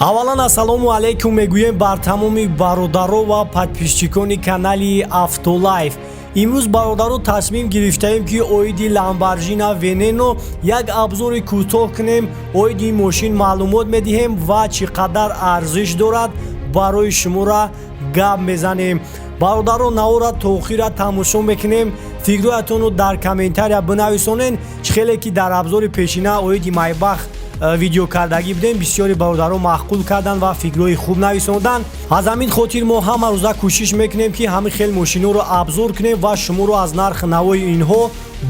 аввалан ассалому алайкум мегӯем бар тамоми бародаро ва подписчикони канали Автолайф. имрӯз бародаро тасмим гирифтаем ки оиди Lamborghini Veneno як абзори кӯтоҳ кунем, оиди ин мошин маълумот медиҳем ва чӣ қадар арзиш дорад барои шуморо гап мезанем. бародаро наора то охира тамошо мекунем. фикроятонро дар комментария бинависонен. хеле ки дар абзори пешина оиди Майбах видео кардагӣ будем, бисёри бародаро маъқул кардан ва фикрҳои хуб нависондан. аз ҳамин хотир мо ҳама рӯза кӯшиш мекунем ки ҳамин хел мошинҳоро абзор кунем ва шуморо аз нархи навои инҳо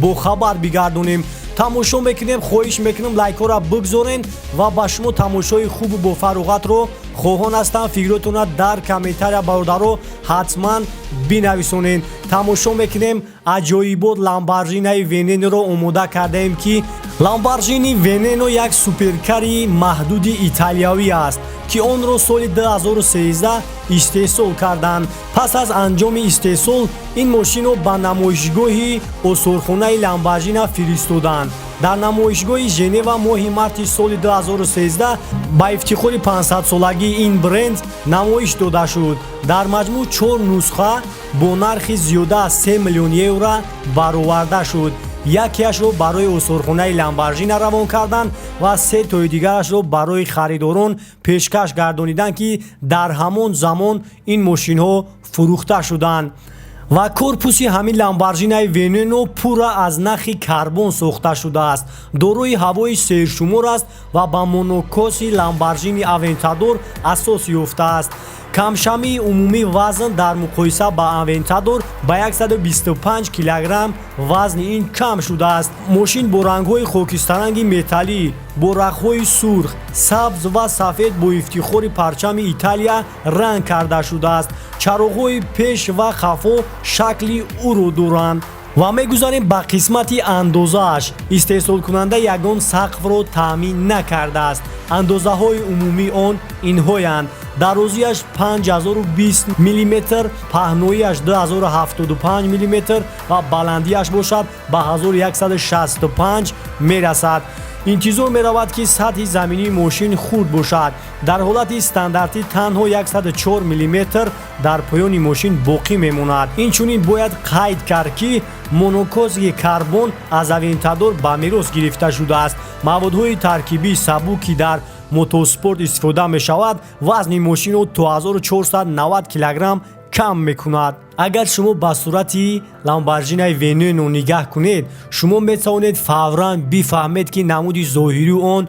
бохабар бигардонем. тамошо мекунем, хоҳиш мекунем лайкҳоро бигзорен ва ба шумо тамошои хубу бофароғатро хоҳон ҳастам. фикротонро дар комментария бародаро ҳатман бинависонен. тамошо мекунем аҷоибот Lamborghini Venenoро омода кардаем ки Lamborghini Veneno як суперкари маҳдуди италиявӣ аст ки онро соли 2013 истеҳсол карданд. пас аз анҷоми истеҳсол ин мошинро ба намоишгоҳи осорхонаи Lamborghini фиристоданд. дар намоишгоҳи Женева моҳи марти соли 2013 ба ифтихори 500-солагии ин бренд намоиш дода шуд. дар маҷмӯъ 4 нусха бо нархи зиёда аз 3 миллион евро бароварда шуд. якеашро барои осорхонаи Lamborghini равон карданд ва 3 тои дигарашро барои харидорон пешкаш гардониданд ки дар ҳамон замон ин мошинҳо фурӯхта шуданд. ва корпуси ҳамин Lamborghini Veneno пурра аз нахи карбон сохта шудааст. дорои ҳавои сершумор аст ва ба монокоси Lamborghini Aventador асос ёфтааст. камшамии умумии вазн дар муқоиса ба Aventador ба 125 килограмм вазни ин кам шудааст. мошин бо рангҳои хокистаранги металлӣ, бо рахҳои сурх, сабз ва сафед бо ифтихори парчами Италия ранг карда шудааст. чароғҳои пеш ва хафо шакли ӯро доранд. ва мегузарем ба қисмати андозааш. истеҳсолкунанда ягон сақфро таъмин накардааст. андозаҳои умумии он инҳоянд: дарозиаш 5020 мм, паҳноиаш 2075 мм ва баландиаш бошад ба 1165 мерасад. интизор меравад ки сатҳи заминии мошин хурд бошад. дар ҳолати стандартӣ танҳо 104 мм дар поёни мошин боқӣ мемонад. инчунин бояд қайд кард ки монокоси карбон аз Aventador ба мерос гирифта шудааст. маводҳои таркибии сабук ки дар мотоспорт истифода мешавад вазни мошинро то 1490 килограмм кам мекунад. агар шумо ба сурати Lamborghini Veneno нигаҳ кунед, шумо метавонед фавран бифаҳмед ки намуди зоҳирии он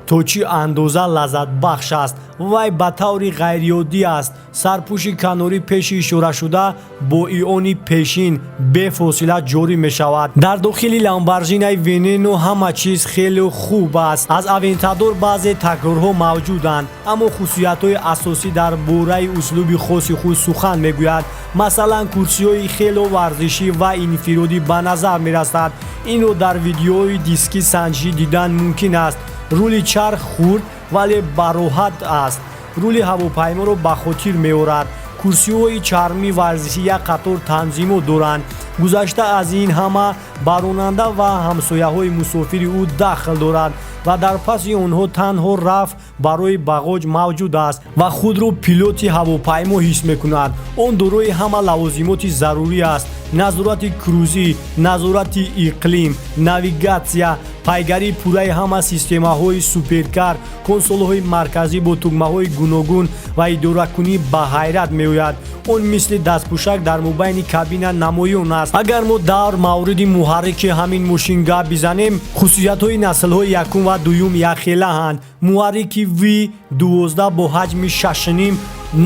то чӣ андоза лаззатбахш аст. вай ба таври ғайриоддӣ аст. сарпӯши канори пеши ишорашуда бо иони пешин бефосила ҷорӣ мешавад. дар дохили Lamborghini Veneno ҳама чиз хеле хуб аст. аз Aventador баъзе такрорҳо мавҷуданд, аммо хусусиятҳои асосӣ дар бораи услуби хоси худ сухан мегӯяд. масалан курсиҳои хело варзишӣ ва инфиродӣ ба назар мерасад. инро дар видеоҳои диски санҷишӣ дидан мумкин аст. рули чарх хурд вале бароҳат аст. рули ҳавопайморо ба хотир меорад. курсиҳои чармӣ варзишӣ як қатор танзимот доранд. гузашта аз ин ҳама ба ронанда ва ҳамсояҳои мусофири ӯ дахл дорад ва дар паси онҳо танҳо рафъ барои бағоҷ мавҷуд аст ва худро пилоти ҳавопаймо ҳис мекунад. он дорои ҳама лавозимоти зарурӣ аст: назорати крузӣ, назорати иқлим, навигатсия, пайгарии пурраи ҳама системаҳои суперкар, консолҳои марказӣ бо тугмаҳои гуногун ва идоракунӣ ба ҳайрат меояд. он мисли дастпӯшак дар мобайни кабина намоён аст. агар мо дар мавриди муҳаррики ҳамин мошин гап бизанем, хусусиятҳои наслҳои якум ва дуюм якхелаанд. муҳаррики V12 бо ҳаҷми 6.5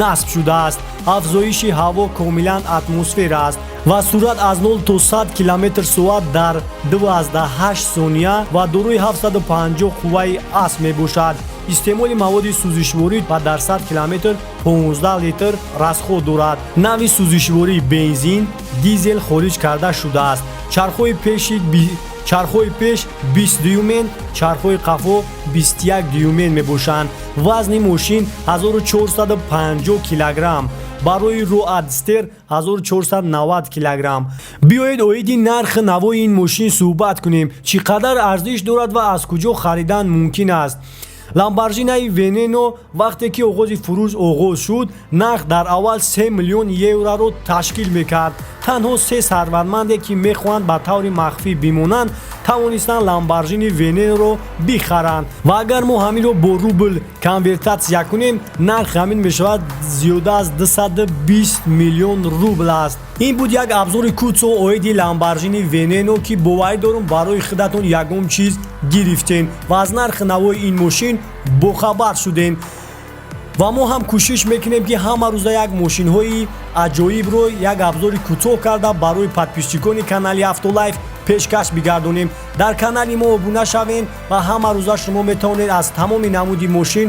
насб шудааст. афзоиши ҳаво комилан атмосфера аст ва суръат аз 0 то 100 км/соат дар 2,8 сония ва дорои 750 қувваи асп мебошад. истеъмоли маводи сӯзишворӣ ва дар 100 км 15 литр расход дорад. нави сӯзишвории бензин, дизел хориҷ карда шудааст. чархҳои пеш 20 дюймен, чархҳои қафо 21 дюймен мебошанд. вазни мошин 1450 килограмм. барои Roadster 1490 килограмм. биёед оиди нархи навои ин мошин суҳбат кунем. чӣ қадар арзиш дорад ва аз куҷо харидан мумкин аст? ламборджинаи венено вақте ки оғози фурӯш оғоз шуд нарх дар аввал 3 миллион евроро ташкил мекард. танҳо се сарватманде ки мехоҳанд ба таври махфӣ бимонанд тавонистанд ламборджини вененоро бихаранд ва агар мо ҳаминро бо рубл конвертатсия кунем нарх ҳамин мешавад зиёда аз 220 миллион рубл аст. ин буд як абзори кӯтоҳ оиди ламборджини венено ки боварӣ дорам барои худатон ягон чиз гирифтен ва аз нархи навои ин мошин бохабар шудем. ва мо ҳам кӯшиш мекунем ки ҳама рӯза як мошинҳои аҷоибро як абзори кӯтоҳ карда барои подписчикони канали Автолайф пешкаш бигардонем. дар канали мо обуна шавен ва ҳама рӯза шумо метавонед аз тамоми намуди мошин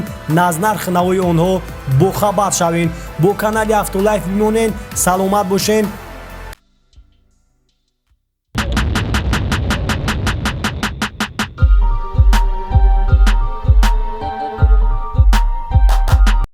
аз нархи навои онҳо бохабар шавен. бо канали Автолайф бимонен. саломат бошен.